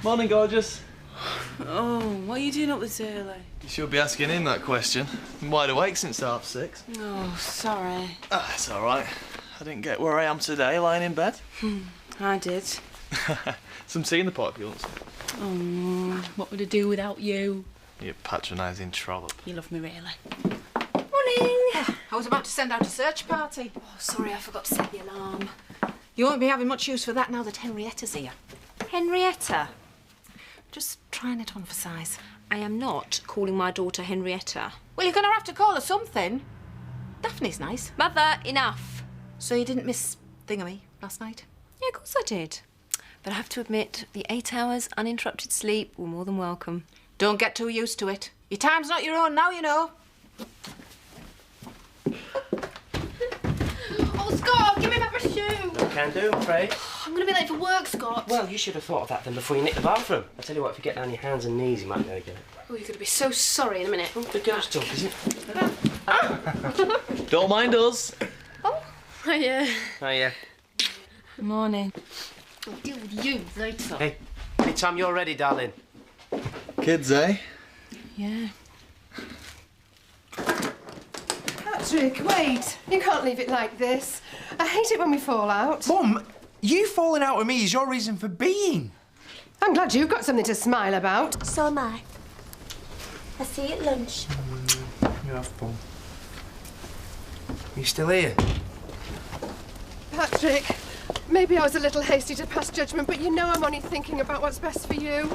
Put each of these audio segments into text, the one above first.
Morning, gorgeous. Oh, what are you doing up this early? You should be asking him that question. I'm wide awake since 6:30. Oh, sorry. Ah, it's all right. I didn't get where I am today, lying in bed. I did. Some tea in the pot if you want some. Oh, what would I do without you? You patronising trollop. You love me, really. Morning! I was about to send out a search party. Oh, sorry, I forgot to set the alarm. You won't be having much use for that now that Henrietta's here. Henrietta? Just trying to emphasise. I am not calling my daughter Henrietta. Well, you're going to have to call her something. Daphne's nice. Mother, enough. So you didn't miss Thingamy last night? Yeah, of course I did. But I have to admit, the 8 hours uninterrupted sleep were more than welcome. Don't get too used to it. Your time's not your own now, you know. Oh, Scott, give me back my shoe. Can do, I'm afraid. I'm going to be late for work, Scott. Well, you should have thought of that then before you nicked the bathroom. I tell you what, if you get down your hands and knees, you might go get it. Oh, you're going to be so sorry in a minute. Oh, the girl's talk, is it? Don't mind us. Oh, yeah. Oh, yeah. Good morning. I'll deal with you later. Hey, anytime you're ready, darling. Kids, eh? Yeah. Patrick, wait. You can't leave it like this. I hate it when we fall out. Mum, you falling out with me is your reason for being. I'm glad you've got something to smile about. So am I. I'll see you at lunch. You have fun. You still here? Patrick, maybe I was a little hasty to pass judgment, but you know I'm only thinking about what's best for you.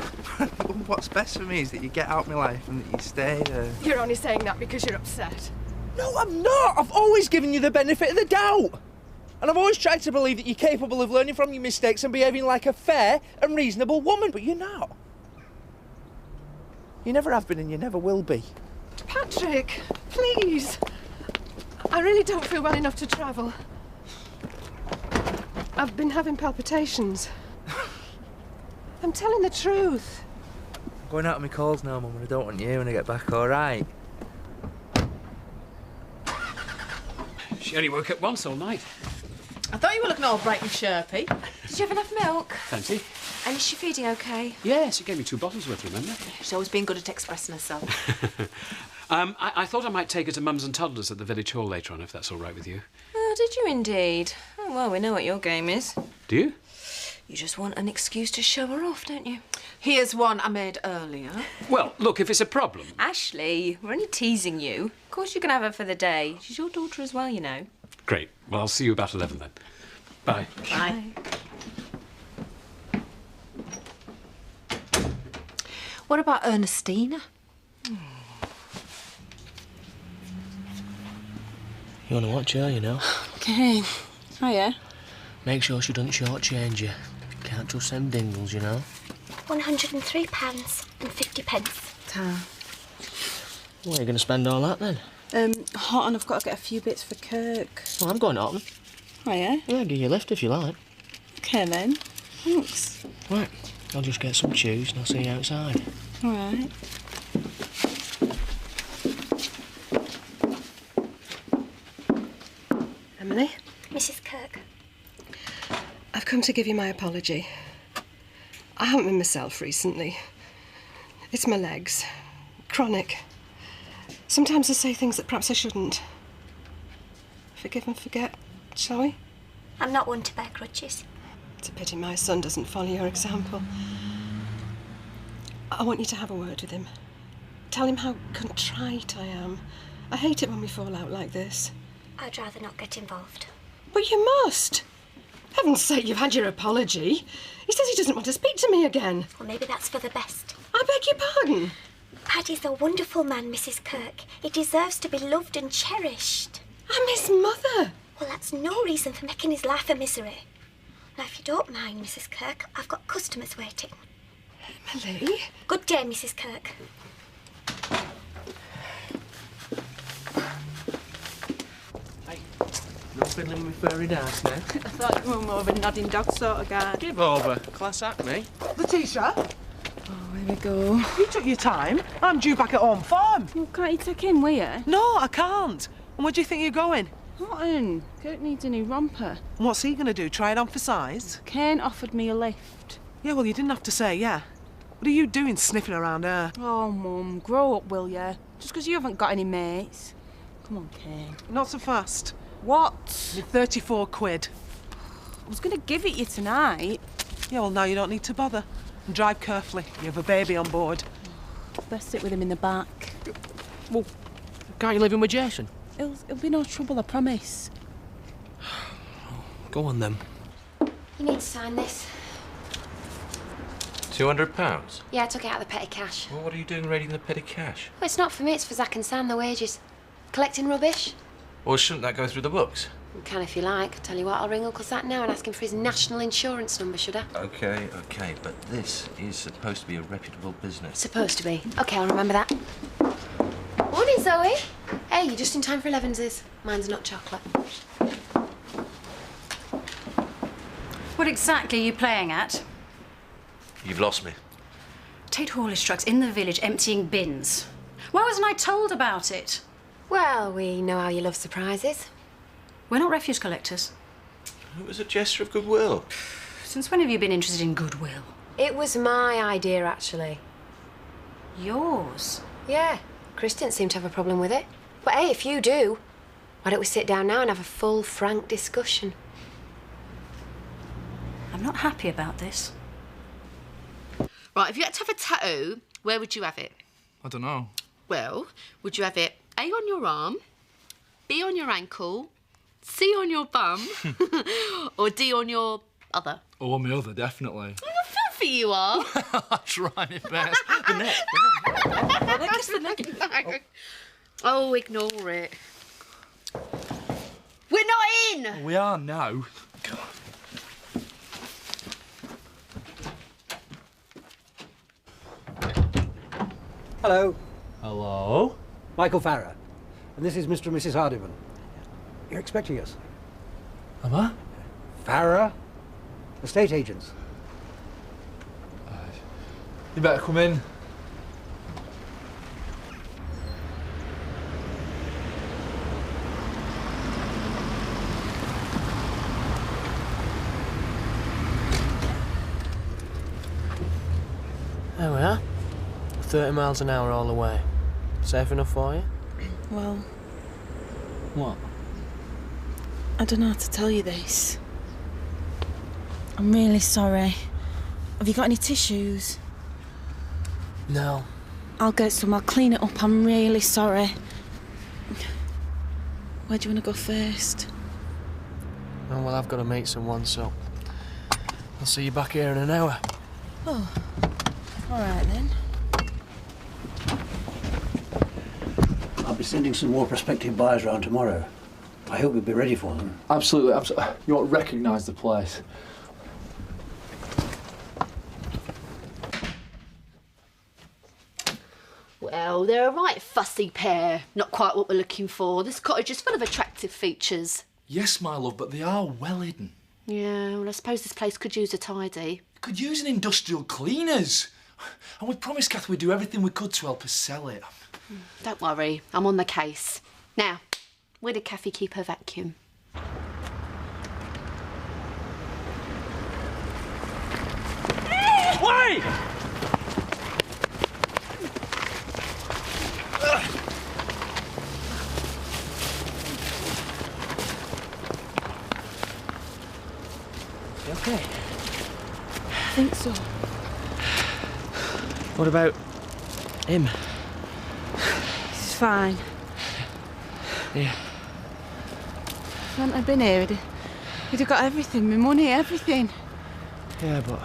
What's best for me is that you get out of my life and that you stay there. You're only saying that because you're upset. No, I'm not. I've always given you the benefit of the doubt. And I've always tried to believe that you're capable of learning from your mistakes and behaving like a fair and reasonable woman, but you're not. You never have been and you never will be. Patrick, please. I really don't feel well enough to travel. I've been having palpitations. I'm telling the truth. I'm going out on my calls now, Mum, and I don't want you when I get back, all right? She only woke up once all night. I thought you were looking all bright and chirpy. Did you have enough milk? Plenty. And is she feeding okay? Yes, she gave me 2 bottles worth, remember? She's always been good at expressing herself. I thought I might take her to Mums and Toddlers at the village hall later on, if that's all right with you. Oh, did you indeed? Oh, well, we know what your game is. Do you? You just want an excuse to show her off, don't you? Here's one I made earlier. Well, look, if it's a problem... Ashley, we're only teasing you. Of course you can have her for the day. She's your daughter as well, you know. Great. Well, I'll see you about 11 then. Bye. Bye. What about Ernestina? You want to watch her, you know? Okay. Oh, yeah? Make sure she doesn't shortchange you. Can't trust them dingles, you know? £103.50. Ta. Where are you going to spend all that, then? Hot, and I've got to get a few bits for Kirk. Well, I'm going up. Oh, yeah? Yeah, I'll give you a lift if you like. Okay, then. Thanks. Right, I'll just get some chews and I'll see you outside. All right. Emily, Mrs. Kirk. I've come to give you my apology. I haven't been myself recently. It's my legs. Chronic. Sometimes I say things that perhaps I shouldn't. Forgive and forget, shall we? I'm not one to bear grudges. It's a pity my son doesn't follow your example. I want you to have a word with him. Tell him how contrite I am. I hate it when we fall out like this. I'd rather not get involved. But you must. Heaven's sake, you've had your apology. He says he doesn't want to speak to me again. Well, maybe that's for the best. I beg your pardon. Paddy's a wonderful man, Mrs. Kirk. He deserves to be loved and cherished. I'm his mother. Well, that's no reason for making his life a misery. Now, if you don't mind, Mrs. Kirk, I've got customers waiting. Emily? Good day, Mrs. Kirk. Hey, no fiddling with furry dance now. I thought you were more of a nodding dog sort of guy. Give over. Class act, me. Letitia, Oh, here we go. You took your time. I'm due back at home farm. Well, can't you take him, will you? No, I can't. And where do you think you're going? Cotton. Kirk needs a new romper. And what's he going to do, try it on for size? Kane offered me a lift. Yeah, well, you didn't have to say yeah. What are you doing sniffing around her? Oh, Mum, grow up, will ya? Just 'cause you haven't got any mates. Come on, Kay. Not so fast. What? Need 34 quid. I was going to give it you tonight. Yeah, well, now you don't need to bother. And drive carefully. You have a baby on board. Best sit with him in the back. Well, can't you live in with Jason? It'll be no trouble, I promise. Go on then. You need to sign this. £200? Yeah, I took it out of the petty cash. Well, what are you doing raiding the petty cash? Well, it's not for me, it's for Zach and Sam, the wages. Collecting rubbish? Well, shouldn't that go through the books? You can if you like. Tell you what, I'll ring Uncle Zach now and ask him for his national insurance number, should I? OK, but this is supposed to be a reputable business. Supposed to be. OK, I'll remember that. Morning, Zoe. Hey, you're just in time for 11's. Mine's not chocolate. What exactly are you playing at? You've lost me. Tate haulage trucks in the village emptying bins. Why wasn't I told about it? Well, we know how you love surprises. We're not refuse collectors. It was a gesture of goodwill. Since when have you been interested in goodwill? It was my idea, actually. Yours? Yeah. Chris didn't seem to have a problem with it. But hey, if you do, why don't we sit down now and have a full, frank discussion? I'm not happy about this. Right, if you had to have a tattoo, where would you have it? I don't know. Well, would you have it A on your arm, B on your ankle, C on your bum, or D on your other? Oh, on my other, definitely. What filthy you are! I try my best. The neck. Kiss the neck. Oh, ignore it. We're not in! We are now. God. Hello. Hello? Michael Farrer. And this is Mr. and Mrs. Hardiman. You're expecting us. Am I? Farrer, estate agents. You better come in. There we are. 30 miles an hour all the way. Safe enough for you? Well, What? I don't know how to tell you this. I'm really sorry. Have you got any tissues? No. I'll get some. I'll clean it up. I'm really sorry. Where do you want to go first? Oh, well, I've got to meet someone, so I'll see you back here in an hour. Oh, all right then. I'll be sending some more prospective buyers around tomorrow. I hope you'll be ready for them. Absolutely, absolutely. You won't recognise the place. Well, they're a right fussy pair. Not quite what we're looking for. This cottage is full of attractive features. Yes, my love, but they are well hidden. Yeah, well, I suppose this place could use a tidy. Could use an industrial cleaners. And we promised Kath we'd do everything we could to help us sell it. Don't worry, I'm on the case. Now, where did Kathy keep her vacuum? Wait! You okay? I think so. What about him? He's fine. Yeah. If hadn't I been here, he'd have got everything, my money, everything. Yeah, but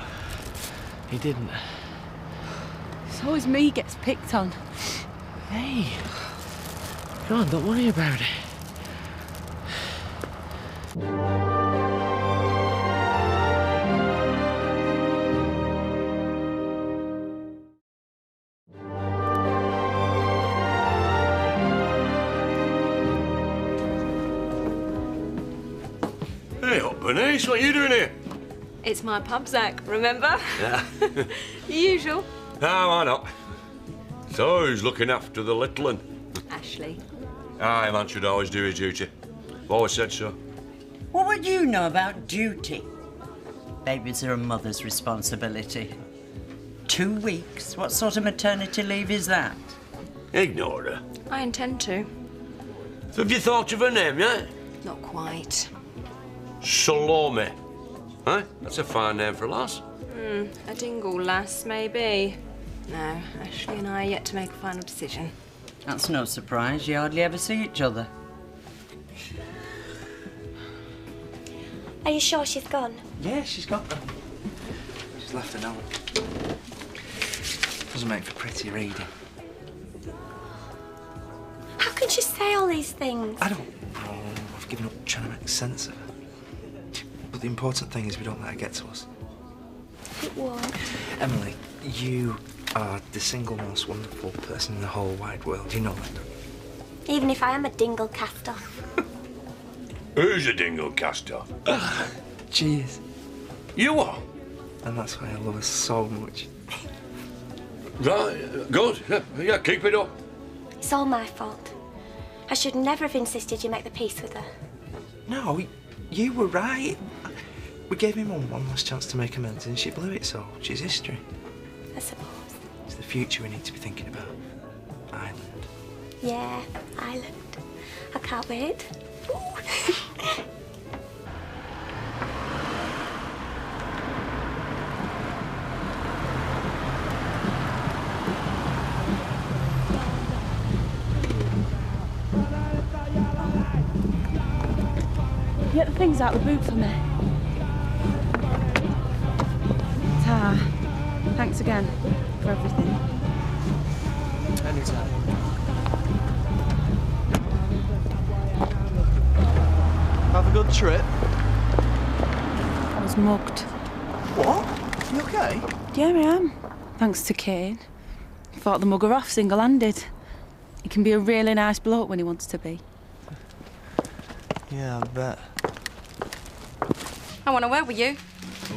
he didn't. It's always me gets picked on. Hey, come on, don't worry about it. Hey, up, Bernice, what are you doing here? It's my pub, Zach, remember? Yeah. The usual. No, why not? So, who's looking after the little one? Ashley. Aye, a man should always do his duty. Always said so. What would you know about duty? Babies are a mother's responsibility. 2 weeks? What sort of maternity leave is that? Ignore her. I intend to. So have you thought of her name yet? Not quite. Salome. Huh? That's a fine name for a lass. A dingle lass, maybe. No, Ashley and I are yet to make a final decision. That's no surprise. You hardly ever see each other. Are you sure she's gone? Yeah, she's got them. She's left a note. Doesn't make for pretty reading. How can she say all these things? I don't know. I've given up trying to make sense of her. But the important thing is we don't let her get to us. It won't. Emily, you are the single most wonderful person in the whole wide world. You know that, don't you? Even if I am a dingle cast off. Who's a dingle cast-off? She is. You are? And that's why I love her so much. Right, good. Yeah, keep it up. It's all my fault. I should never have insisted you make the peace with her. No, you were right. We gave my mum one last chance to make amends and she blew it, so she's history. I suppose. It's the future we need to be thinking about. Ireland. Yeah, Ireland. I can't wait. Get the things out of the boot for me. Ta. Thanks again for everything. Anytime. Have a good trip. I was mugged. What? You okay? Yeah, I am. Thanks to Kane. Fought the mugger off single-handed. He can be a really nice bloke when he wants to be. Yeah, I bet. I want to word with you.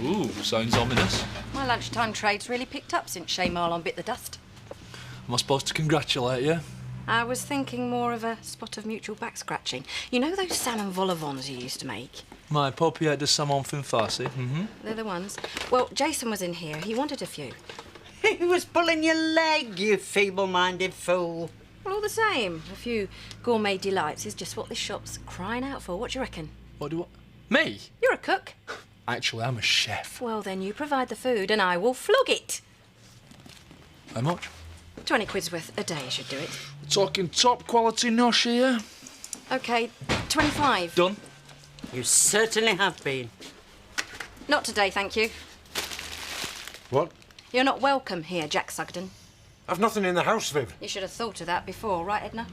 Ooh, sounds ominous. My lunchtime trade's really picked up since Shay Marlon bit the dust. Am I supposed to congratulate you? I was thinking more of a spot of mutual back-scratching. You know those salmon vol-au-vents you used to make? My paupière de salmon fin farci. They're the ones. Well, Jason was in here. He wanted a few. He was pulling your leg, you feeble-minded fool. Well, all the same, a few gourmet delights is just what this shop's crying out for. What do you reckon? What do I... Me? You're a cook. Actually, I'm a chef. Well, then you provide the food and I will flog it. How much? 20 quid's worth a day should do it. We're talking top quality nosh here. OK, 25. Done. You certainly have been. Not today, thank you. What? You're not welcome here, Jack Sugden. I've nothing in the house, Viv. You should have thought of that before, right, Edna?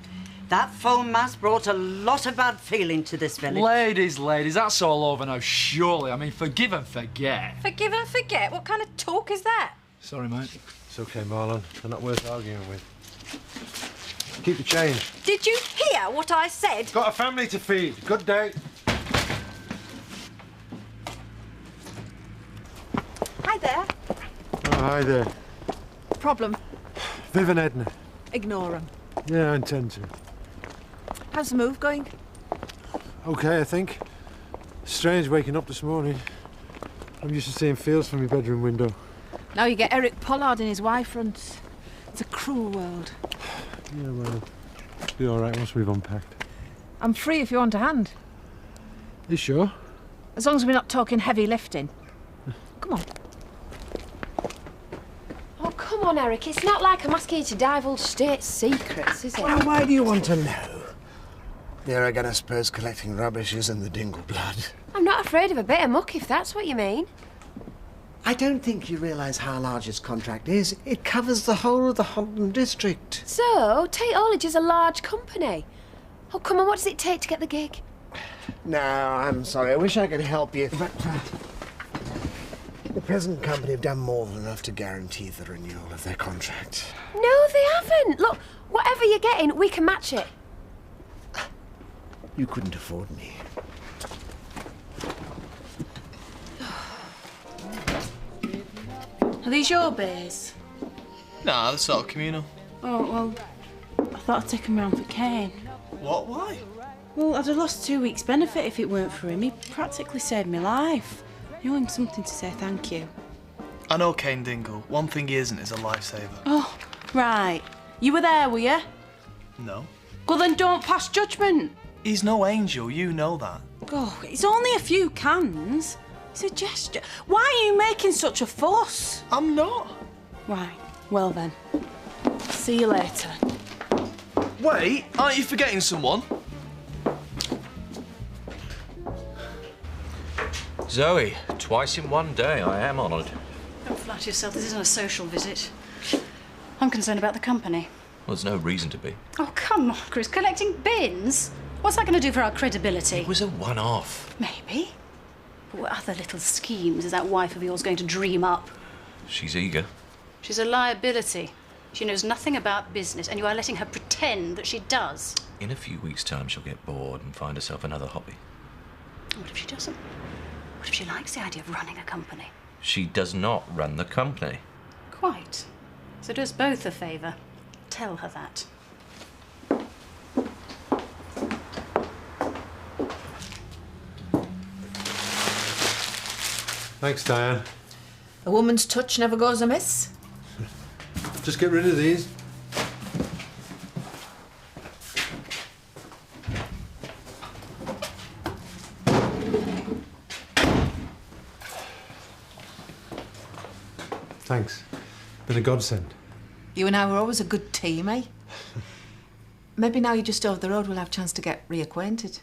That foam mass brought a lot of bad feeling to this village. Ladies, that's all over now, surely. I mean, forgive and forget. Forgive and forget? What kind of talk is that? Sorry, mate. It's okay, Marlon. They're not worth arguing with. Keep the change. Did you hear what I said? Got a family to feed. Good day. Hi there. Oh, hi there. Problem? Viv and Edna. Ignore them. Yeah, I intend to. How's the move going? Okay, I think. Strange waking up this morning. I'm used to seeing fields from my bedroom window. Now you get Eric Pollard and his wife fronts. It's a cruel world. Yeah, well, it'll be all right once we've unpacked. I'm free if you want a hand. You sure? As long as we're not talking heavy lifting. Come on. Oh, come on, Eric. It's not like I'm asking you to divulge state secrets, is it? Well, why do you want to know? The Aragonespers collecting rubbish isn't the dingle blood. I'm not afraid of a bit of muck, if that's what you mean. I don't think you realise how large this contract is. It covers the whole of the Honton district. So, Tate Haulage is a large company. Oh, come on, what does it take to get the gig? No, I'm sorry. I wish I could help you. But the present company have done more than enough to guarantee the renewal of their contract. No, they haven't. Look, whatever you're getting, we can match it. You couldn't afford me. Are these your beers? Nah, they're sort of communal. Oh, well, I thought I'd take them round for Kane. What? Why? Well, I'd have lost 2 weeks' benefit if it weren't for him. He practically saved my life. I owe him something to say thank you. I know Kane Dingle. One thing he isn't is a lifesaver. Oh, right. You were there, were you? No. Well, then don't pass judgment. He's no angel, you know that. Oh, it's only a few cans. It's a gesture. Why are you making such a fuss? I'm not. Right, well then. See you later. Wait, aren't you forgetting someone? Zoe, twice in one day. I am honoured. Don't flatter yourself, this isn't a social visit. I'm concerned about the company. Well, there's no reason to be. Oh, come on, Chris. Collecting bins? What's that going to do for our credibility? It was a one-off. Maybe. But what other little schemes is that wife of yours going to dream up? She's eager. She's a liability. She knows nothing about business, and you are letting her pretend that she does. In a few weeks' time, she'll get bored and find herself another hobby. What if she doesn't? What if she likes the idea of running a company? She does not run the company. Quite. So do us both a favour. Tell her that. Thanks, Diane. A woman's touch never goes amiss. Just get rid of these. Thanks. Been a godsend. You and I were always a good team, eh? Maybe now you're just over the road, we'll have a chance to get reacquainted.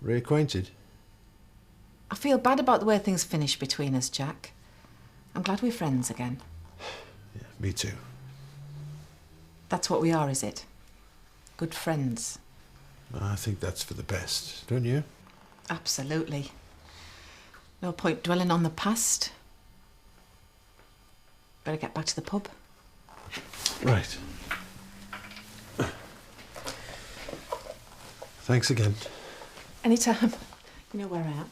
Reacquainted? I feel bad about the way things finished between us, Jack. I'm glad we're friends again. Yeah, me too. That's what we are, is it? Good friends. I think that's for the best, don't you? Absolutely. No point dwelling on the past. Better get back to the pub. Right. Thanks again. Anytime. You know where I am.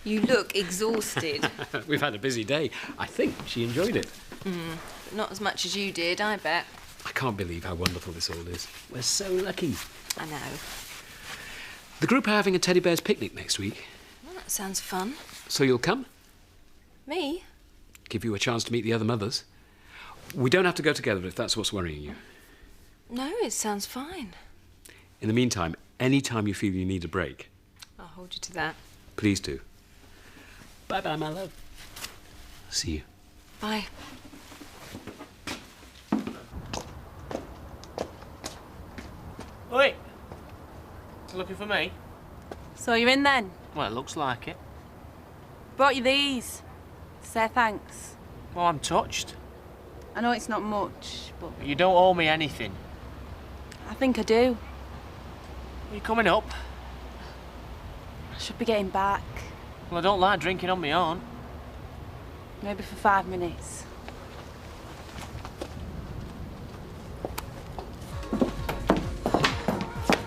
You look exhausted. We've had a busy day. I think she enjoyed it. But not as much as you did, I bet. I can't believe how wonderful this all is. We're so lucky. I know. The group are having a teddy bear's picnic next week. Well, that sounds fun. So you'll come? Me? Give you a chance to meet the other mothers. We don't have to go together if that's what's worrying you. No, it sounds fine. In the meantime, any time you feel you need a break, I'll hold you to that. please do. Bye-bye, my love. See you. Bye. Wait. You looking for me? So you're in then? Well, it looks like it. Brought you these. Say thanks. Well, I'm touched. I know it's not much, but You don't owe me anything. I think I do. Are you coming up? I should be getting back. Well, I don't like drinking on my own. Maybe for 5 minutes.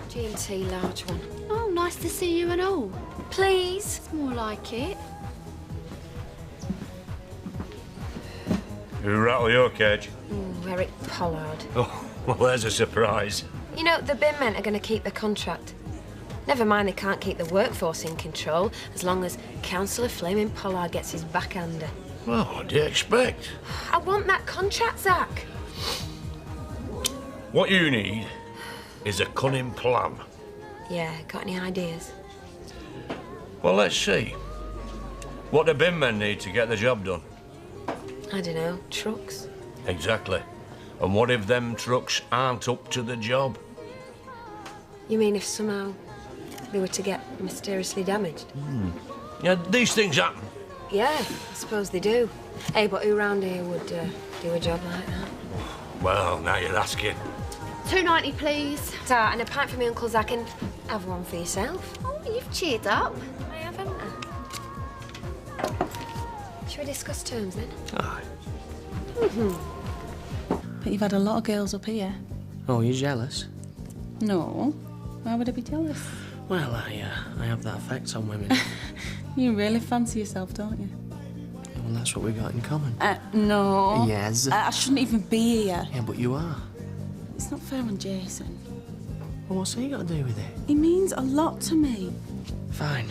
G&T large one. Oh, nice to see you and all. Please. It's more like it. You rattle your cage? Eric Pollard. Oh, well, there's a surprise. You know, the bin men are going to keep the contract. Never mind they can't keep the workforce in control as long as Councillor Flaming Pollard gets his backhander. Well, what do you expect? I want that contract, Zach. What you need is a cunning plan. Yeah, got any ideas? Well, let's see. What do bin men need to get the job done? I don't know, trucks? Exactly. And what if them trucks aren't up to the job? You mean if somehow they were to get mysteriously damaged? Yeah, these things happen. Yeah, I suppose they do. Hey, but who round here would do a job like that? Well, now you're asking. $2.90, please. Ta, and a pint for me, Uncle Zach, and have one for yourself. Oh, you've cheered up. I haven't. Shall we discuss terms then? Aye. But you've had a lot of girls up here. Oh, you jealous? No. Why would I be jealous? Well, I have that effect on women. You really fancy yourself, don't you? Well, that's what we got in common. No. Yes. I shouldn't even be here. Yeah, but you are. It's not fair on Jason. Well, what's he got to do with it? He means a lot to me. Fine.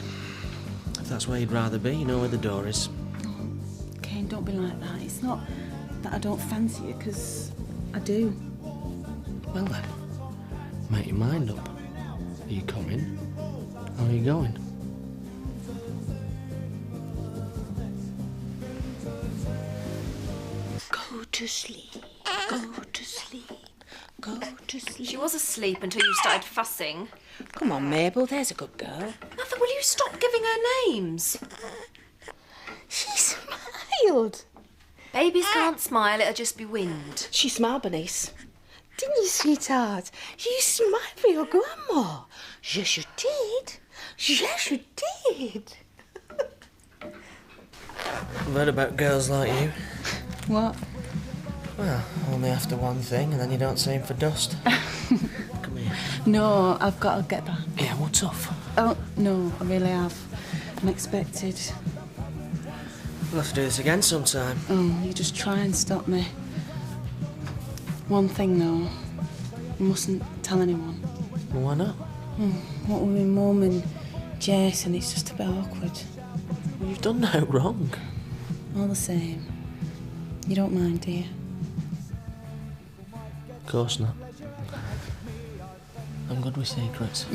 If that's where you'd rather be, you know where the door is. Kane, don't be like that. It's not that I don't fancy you, because I do. Well then, make your mind up. Are you coming? Or are you going? Go to sleep. Go to sleep. Go to sleep. She was asleep until you started fussing. Come on, Mabel, there's a good girl. Mother, will you stop giving her names? She smiled. Babies can't smile, it'll just be wind. She smiled, Bernice. Didn't you, sweetheart? You smiled for your grandma. Yes, you did. Yes, you did. I've heard about girls like you. What? Well, only after one thing, and then you don't seem for dust. Come here. No, I've got to get back. Yeah, what's off? Oh, no, I really have. Unexpected. We'll have to do this again sometime. Oh, you just try and stop me. One thing, though. You mustn't tell anyone. Well, why not? What with my mum and Jason, it's just a bit awkward. Well, you've done no wrong. All the same. You don't mind, do you? Of course not. I'm good with secrets.